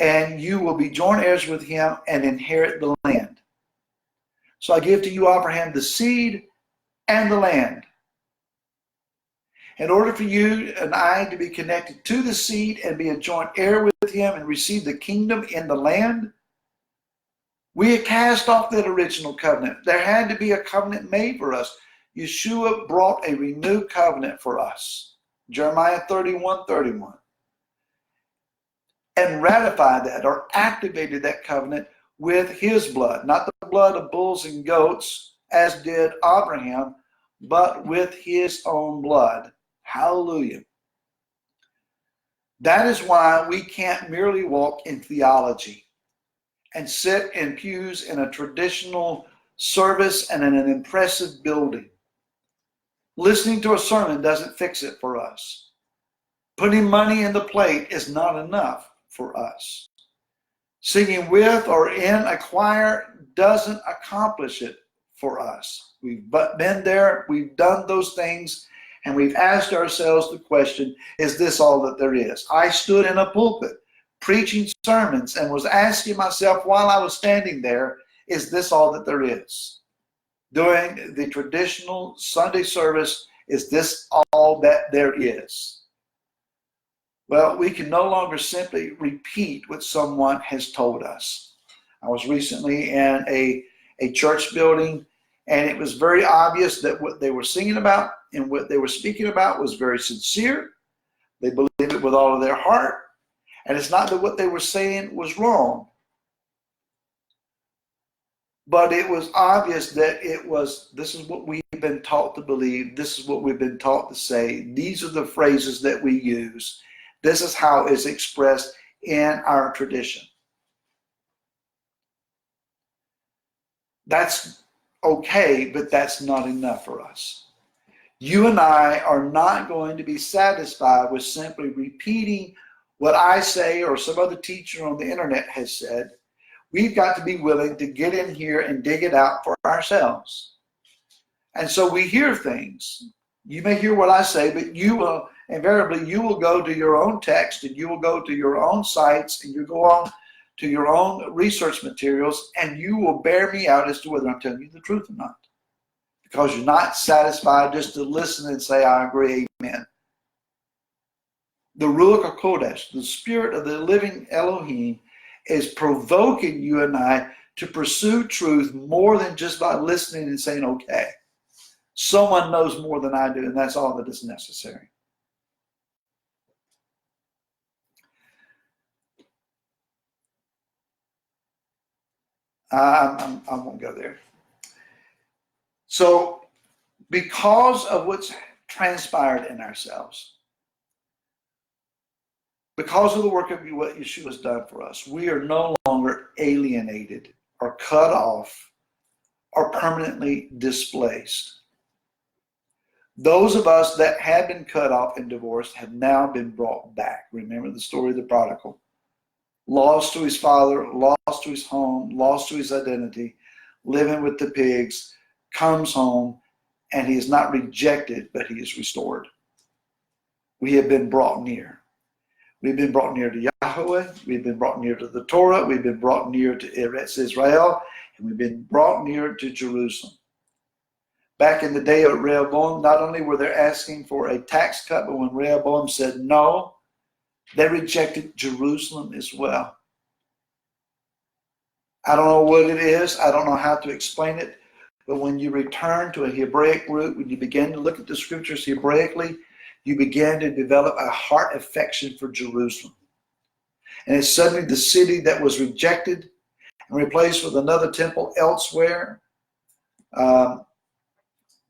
and you will be joint heirs with him and inherit the land. So I give to you, Abraham, the seed and the land. In order for you and I to be connected to the seed and be a joint heir with him and receive the kingdom in the land, we had cast off that original covenant. There had to be a covenant made for us. Yeshua brought a renewed covenant for us. Jeremiah 31:31. And ratified that or activated that covenant with his blood, not the blood of bulls and goats, as did Abraham, but with his own blood. Hallelujah. That is why we can't merely walk in theology and sit in pews in a traditional service and in an impressive building. Listening to a sermon doesn't fix it for us. Putting money in the plate is not enough for us. Singing with or in a choir doesn't accomplish it for us. We've been there, we've done those things, and we've asked ourselves the question, is this all that there is? I stood in a pulpit preaching sermons and was asking myself while I was standing there, is this all that there is? Doing the traditional Sunday service, is this all that there is? Well, we can no longer simply repeat what someone has told us. I was recently in a church building, and it was very obvious that what they were singing about and what they were speaking about was very sincere. They believed it with all of their heart. And it's not that what they were saying was wrong, but it was obvious that this is what we've been taught to believe. This is what we've been taught to say. These are the phrases that we use. This is how it's expressed in our tradition. That's okay, but that's not enough for us. You and I are not going to be satisfied with simply repeating what I say or some other teacher on the internet has said. We've got to be willing to get in here and dig it out for ourselves. And so we hear things. You may hear what I say, but you will invariably, you will go to your own text and you will go to your own sites and you go on to your own research materials and you will bear me out as to whether I'm telling you the truth or not. Because you're not satisfied just to listen and say, I agree, amen. The Ruach HaKodesh, the Spirit of the living Elohim, is provoking you and I to pursue truth more than just by listening and saying, okay. Someone knows more than I do, and that's all that is necessary. I won't go there. So, because of what's transpired in ourselves, because of the work of what Yeshua has done for us, we are no longer alienated or cut off or permanently displaced. Those of us that had been cut off and divorced have now been brought back. Remember the story of the prodigal. Lost to his father, lost to his home, lost to his identity, living with the pigs, comes home, and he is not rejected, but he is restored. We have been brought near. We've been brought near to Yahweh. We've been brought near to the Torah. We've been brought near to Eretz Israel. And we've been brought near to Jerusalem. Back in the day of Rehoboam, not only were they asking for a tax cut, but when Rehoboam said no, they rejected Jerusalem as well. I don't know what it is. I don't know how to explain it. But when you return to a Hebraic root, when you begin to look at the scriptures Hebraically, you begin to develop a heart affection for Jerusalem. And it's suddenly the city that was rejected and replaced with another temple elsewhere.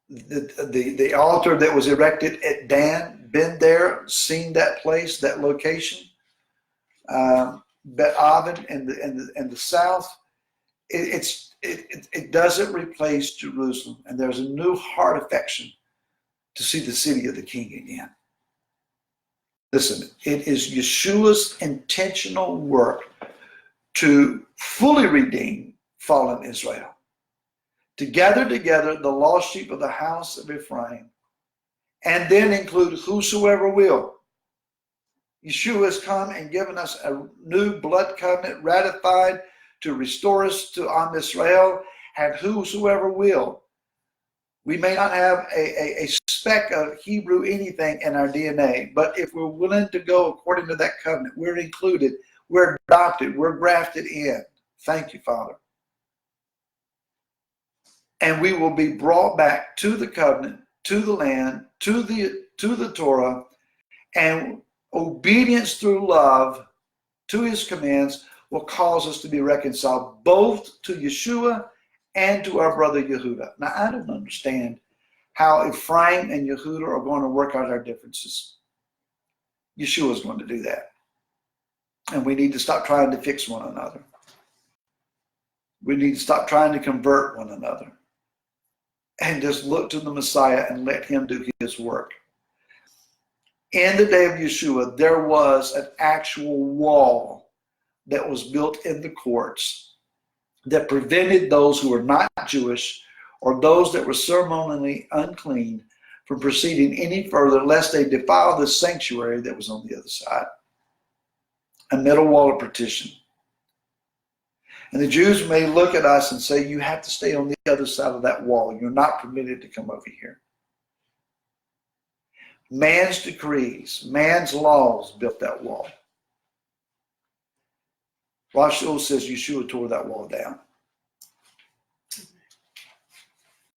The altar that was erected at Dan, been there, seen that place, that location. Bet Aven in the south, it doesn't replace Jerusalem, and there's a new heart affection to see the city of the King again. Listen, it is Yeshua's intentional work to fully redeem fallen Israel, to gather together the lost sheep of the house of Ephraim, and then include whosoever will. Yeshua has come and given us a new blood covenant ratified to restore us to Am Israel, and whosoever will. We may not have a speck of Hebrew anything in our DNA, but if we're willing to go according to that covenant, we're included, we're adopted, we're grafted in. Thank you, Father. And we will be brought back to the covenant, to the land, to the Torah, and obedience through love to his commands will cause us to be reconciled both to Yeshua and to our brother Yehudah. Now, I don't understand how Ephraim and Yehudah are going to work out our differences. Yeshua is going to do that. And we need to stop trying to fix one another. We need to stop trying to convert one another. And just look to the Messiah and let him do his work. In the day of Yeshua, there was an actual wall that was built in the courts that prevented those who were not Jewish or those that were ceremonially unclean from proceeding any further lest they defile the sanctuary that was on the other side. A metal wall of partition. And the Jews may look at us and say, you have to stay on the other side of that wall. You're not permitted to come over here. Man's decrees, man's laws built that wall. Rashul says Yeshua tore that wall down.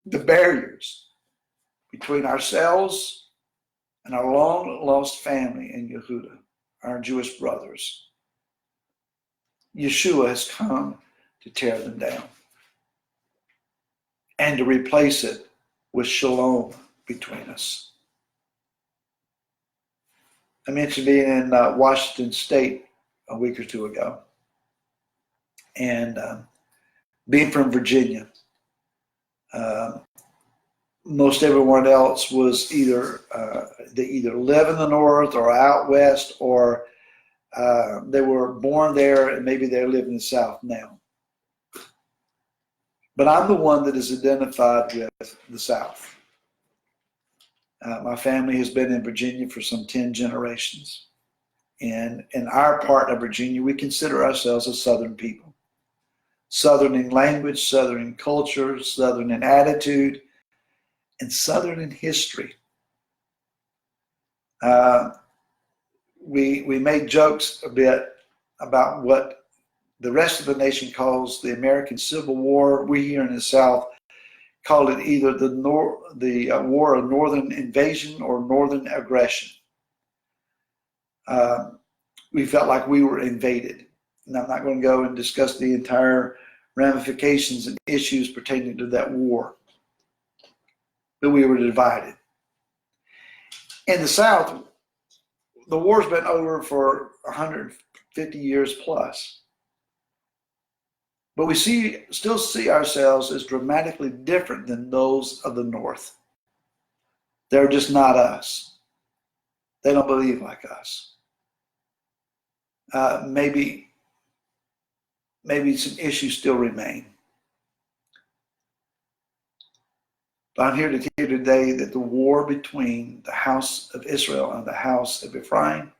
The barriers between ourselves and our long-lost family in Yehudah, our Jewish brothers, Yeshua has come to tear them down and to replace it with shalom between us. I mentioned being in Washington State a week or two ago, and being from Virginia. Most everyone else was either they either live in the north or out west, or they were born there and maybe they live in the south now. But I'm the one that is identified with the south. My family has been in Virginia for some 10 generations. And in our part of Virginia, we consider ourselves a Southern people. Southern in language, Southern in culture, Southern in attitude, and Southern in history. We made jokes a bit about what the rest of the nation calls the American Civil War. We here in the South call it either the War of Northern Invasion or Northern Aggression. We felt like we were invaded. And I'm not going to go and discuss the entire ramifications and issues pertaining to that war. But we were divided. In the South, the war's been over for 150 years plus. But we still see ourselves as dramatically different than those of the North. They're just not us. They don't believe like us. Maybe some issues still remain. But I'm here to tell you today that the war between the house of Israel and the house of Ephraim,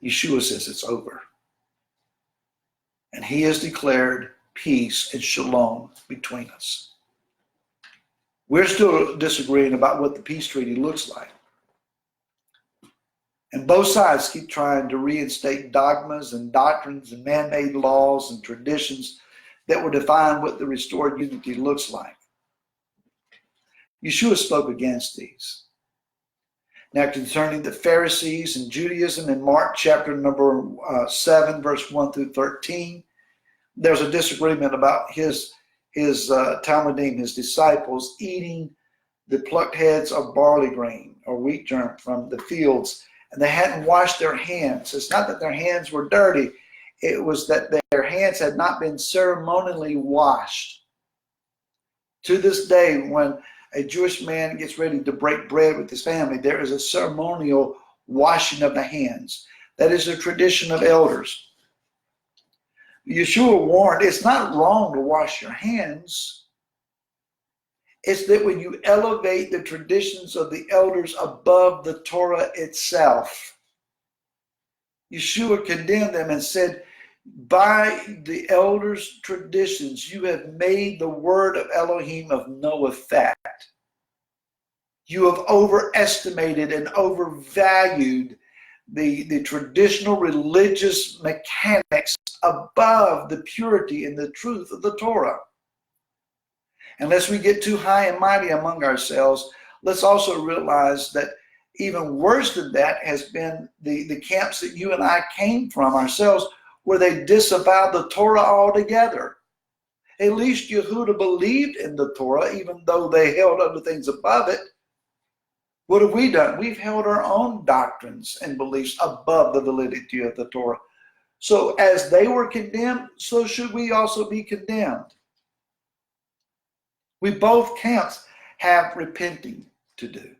Yeshua says it's over. And he has declared peace and shalom between us. We're still disagreeing about what the peace treaty looks like. And both sides keep trying to reinstate dogmas and doctrines and man-made laws and traditions that will define what the restored unity looks like. Yeshua spoke against these. Now, concerning the Pharisees and Judaism in Mark chapter number 7, verse 1 through 13, there's a disagreement about his Talmudim, his disciples, eating the plucked heads of barley grain or wheat germ from the fields, and they hadn't washed their hands. It's not that their hands were dirty. It was that their hands had not been ceremonially washed. To this day, when a Jewish man gets ready to break bread with his family, there is a ceremonial washing of the hands. That is a tradition of elders. Yeshua warned, it's not wrong to wash your hands. It's that when you elevate the traditions of the elders above the Torah itself, Yeshua condemned them and said, by the elders' traditions, you have made the word of Elohim of no effect. You have overestimated and overvalued the traditional religious mechanics above the purity and the truth of the Torah. Unless we get too high and mighty among ourselves, let's also realize that even worse than that has been the camps that you and I came from ourselves, where they disavowed the Torah altogether. At least Yehudah believed in the Torah, even though they held other things above it. What have we done? We've held our own doctrines and beliefs above the validity of the Torah. So as they were condemned, so should we also be condemned. We both camps have repenting to do.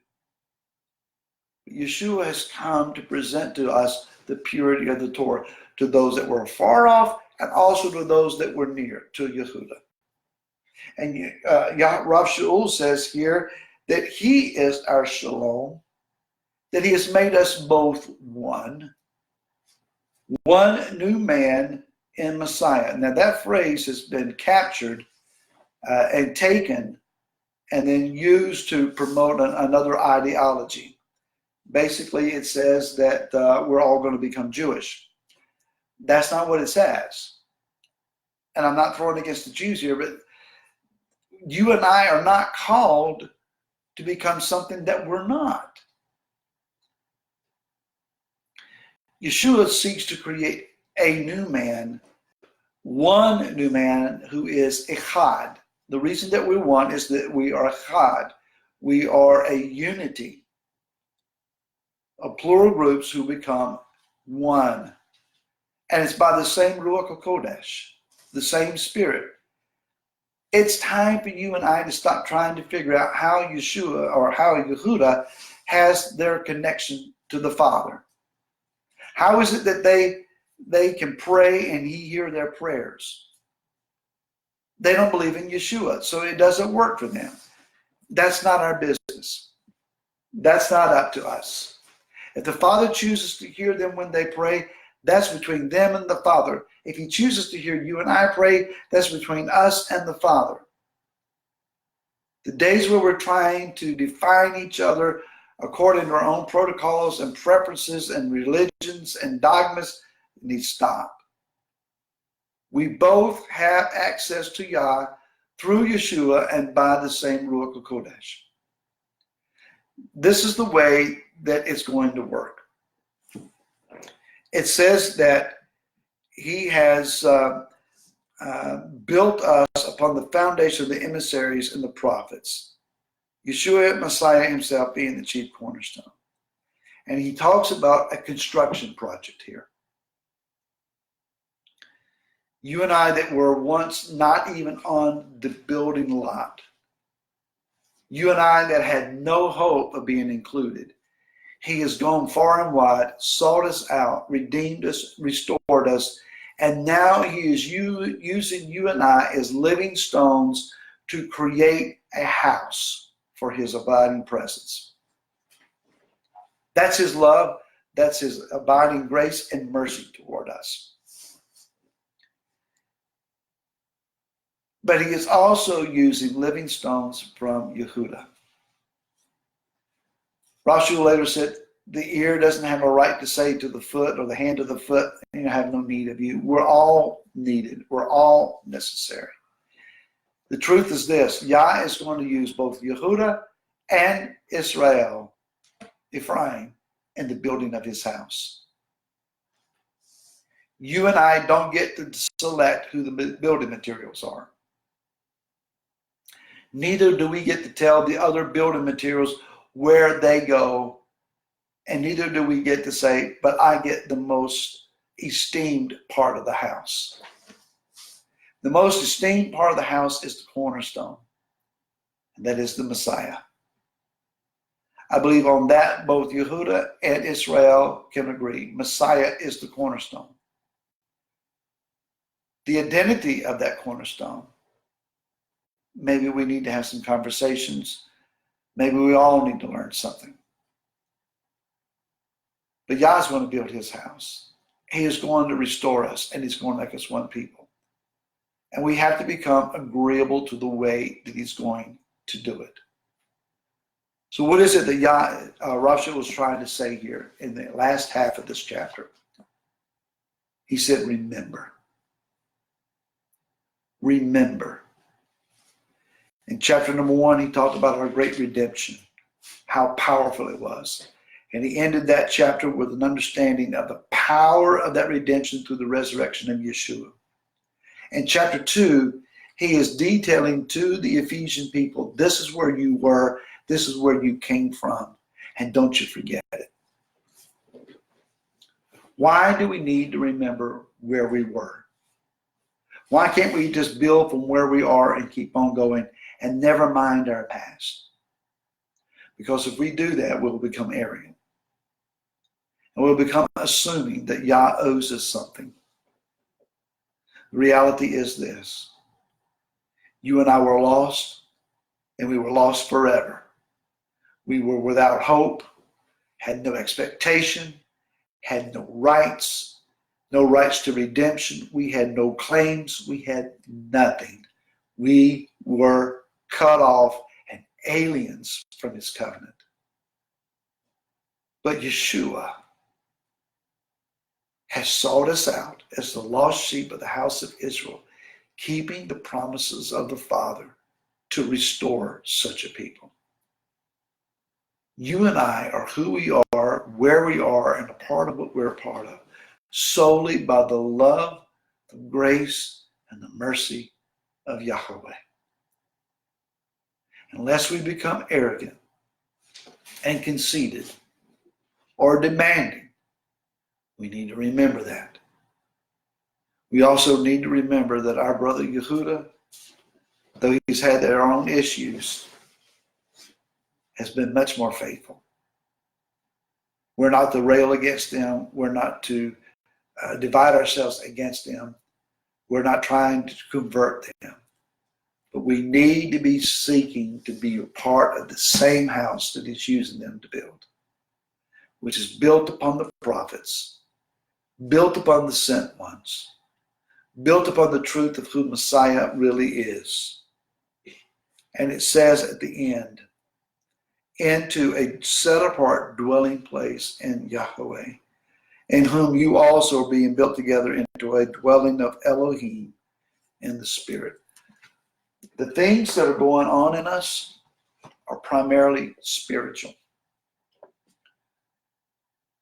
Yeshua has come to present to us the purity of the Torah, to those that were far off and also to those that were near, to Yehudah. And Rav Shaul says here that he is our shalom, that he has made us both one new man in Messiah. Now that phrase has been captured and taken and then used to promote another ideology. Basically, it says that we're all going to become Jewish. That's not what it says. And I'm not throwing against the Jews here, but you and I are not called to become something that we're not. Yeshua seeks to create a new man, one new man who is echad. The reason that we want is that we are echad. We are a unity of plural groups who become one. And it's by the same Ruach HaKodesh, the same Spirit. It's time for you and I to stop trying to figure out how Yeshua or how Yehudah has their connection to the Father. How is it that they can pray and he hear their prayers? They don't believe in Yeshua, so it doesn't work for them. That's not our business. That's not up to us. If the Father chooses to hear them when they pray, that's between them and the Father. If he chooses to hear you and I pray, that's between us and the Father. The days where we're trying to define each other according to our own protocols and preferences and religions and dogmas need to stop. We both have access to Yah through Yeshua and by the same Ruach HaKodesh. This is the way that it's going to work. It says that he has built us upon the foundation of the emissaries and the prophets, Yeshua Messiah himself being the chief cornerstone. And he talks about a construction project here. You and I that were once not even on the building lot, you and I that had no hope of being included, he has gone far and wide, sought us out, redeemed us, restored us, and now he is using you and I as living stones to create a house for his abiding presence. That's his love. That's his abiding grace and mercy toward us. But he is also using living stones from Yehudah. Rashi later said, the ear doesn't have a right to say to the foot or the hand of the foot, I have no need of you. We're all needed. We're all necessary. The truth is this, Yah is going to use both Yehudah and Israel, Ephraim, in the building of his house. You and I don't get to select who the building materials are. Neither do we get to tell the other building materials where they go, and neither do we get to say, but I get the most esteemed part of the house. The most esteemed part of the house is the cornerstone, and that is the Messiah. I believe on that both Yehudah and Israel can agree. Messiah is the cornerstone. The identity of that cornerstone, maybe we need to have some conversations. Maybe we all need to learn something. But Yah's going to build his house. He is going to restore us, and he's going to make us one people. And we have to become agreeable to the way that he's going to do it. So what is it that Rashi was trying to say here in the last half of this chapter? He said, remember. Remember. In chapter number 1, he talked about our great redemption, how powerful it was. And he ended that chapter with an understanding of the power of that redemption through the resurrection of Yeshua. In chapter 2, he is detailing to the Ephesian people, this is where you were, this is where you came from, and don't you forget it. Why do we need to remember where we were? Why can't we just build from where we are and keep on going and never mind our past? Because if we do that, we'll become arrogant. And we'll become assuming that Yah owes us something. The reality is this. You and I were lost, and we were lost forever. We were without hope, had no expectation, had no rights to redemption. We had no claims. We had nothing. We were cut off and aliens from his covenant. But Yeshua has sought us out as the lost sheep of the house of Israel, keeping the promises of the Father to restore such a people. You and I are who we are, where we are, and a part of what we're a part of, solely by the love, the grace, and the mercy of Yahweh. Unless we become arrogant and conceited or demanding, we need to remember that. We also need to remember that our brother Yehudah, though he's had their own issues, has been much more faithful. We're not to rail against them. We're not to divide ourselves against them. We're not trying to convert them. But we need to be seeking to be a part of the same house that he's using them to build, which is built upon the prophets, built upon the sent ones, built upon the truth of who Messiah really is. And it says at the end, into a set-apart dwelling place in Yahweh, in whom you also are being built together into a dwelling of Elohim in the Spirit. The things that are going on in us are primarily spiritual.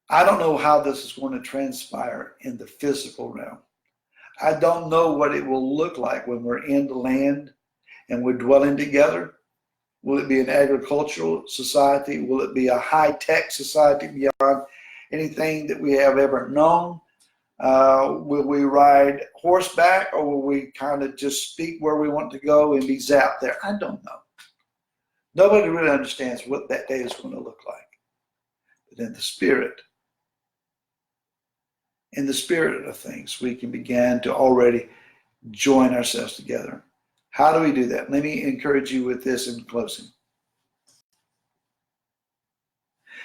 I don't know how this is going to transpire in the physical realm. I don't know what it will look like when we're in the land and we're dwelling together. Will it be an agricultural society? Will it be a high-tech society beyond anything that we have ever known? Will we ride horseback, or will we kind of just speak where we want to go and be zapped there? I don't know. Nobody really understands what that day is going to look like. But in the spirit of things, we can begin to already join ourselves together. How do we do that? Let me encourage you with this in closing.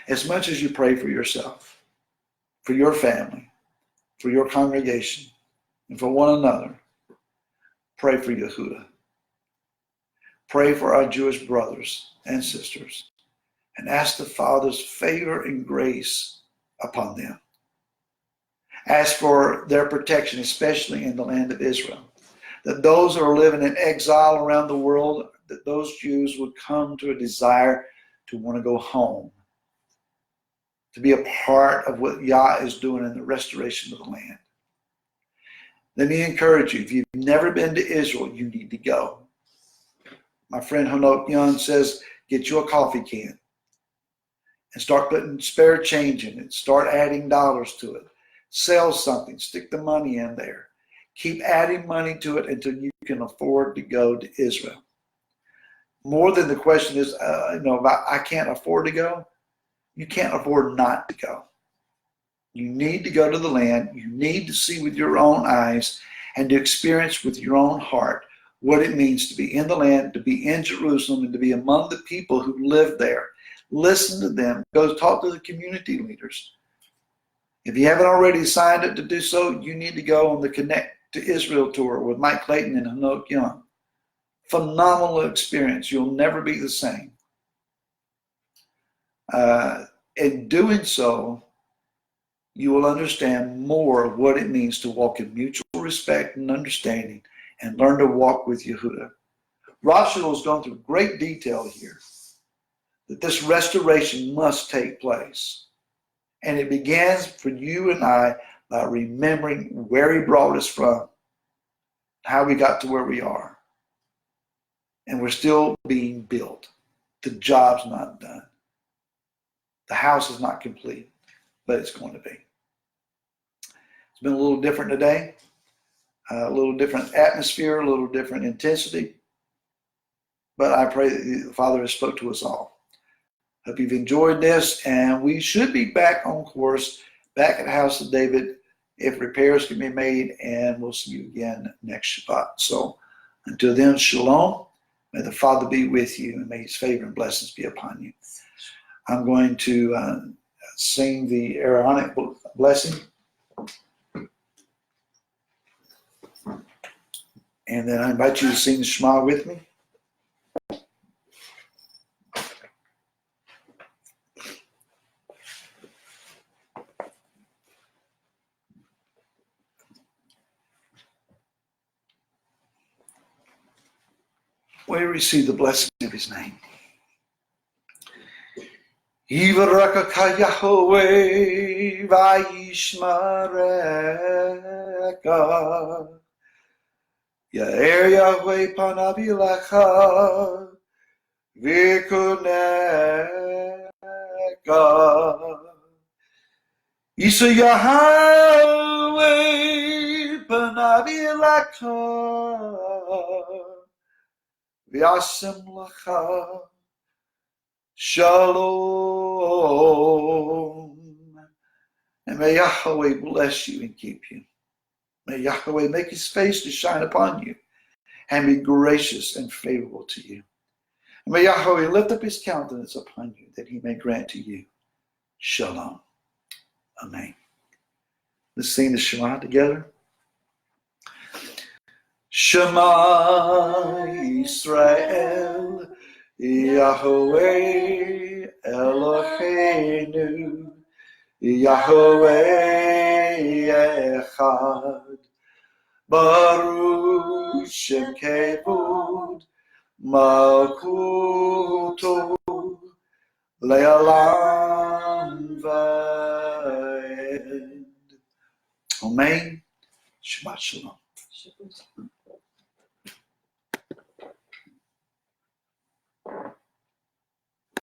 As much as you pray for yourself, for your family, for your congregation, and for one another, pray for Yehudah. Pray for our Jewish brothers and sisters, and ask the Father's favor and grace upon them. Ask for their protection, especially in the land of Israel. That those who are living in exile around the world, that those Jews would come to a desire to want to go home, to be a part of what Yah is doing in the restoration of the land. Let me encourage you, if you've never been to Israel, you need to go. My friend Hanok Young says, get you a coffee can and start putting spare change in it. Start adding dollars to it. Sell something. Stick the money in there. Keep adding money to it until you can afford to go to Israel. More than the question is, about I can't afford to go. You can't afford not to go. You need to go to the land. You need to see with your own eyes and to experience with your own heart what it means to be in the land, to be in Jerusalem, and to be among the people who live there. Listen to them. Go talk to the community leaders. If you haven't already signed up to do so, you need to go on the Connect to Israel tour with Mike Clayton and Hanok Young. Phenomenal experience. You'll never be the same. In doing so, you will understand more of what it means to walk in mutual respect and understanding and learn to walk with Yehudah. Rachel has gone through great detail here that this restoration must take place. And it begins for you and I by remembering where he brought us from, how we got to where we are. And we're still being built. The job's not done. The house is not complete, but it's going to be. It's been a little different today, a little different atmosphere, a little different intensity. But I pray that the Father has spoke to us all. Hope you've enjoyed this, and we should be back on course, back at House of David, if repairs can be made, and we'll see you again next Shabbat. So until then, shalom. May the Father be with you, and may his favor and blessings be upon you. I'm going to sing the Aaronic blessing, and then I invite you to sing the Shema with me. We receive the blessing of his name. Yivarakaka Yahweh vayishmareka. Ya'er Yahweh panav ilacha v'kuneka. Yisa Yahweh panav ilacha v'yasem lacha shalom. And may Yahweh bless you and keep you. May Yahweh make his face to shine upon you and be gracious and favorable to you. And may Yahweh lift up his countenance upon you that he may grant to you shalom. Amen. Let's sing the Shema together. Shema Yisrael, Yahweh Eloheinu, Yahweh Echad, Baruch Shem Kevod, Malkuto, Le'olam Va'ed. Amen. Shabbat Shalom. Shepherds.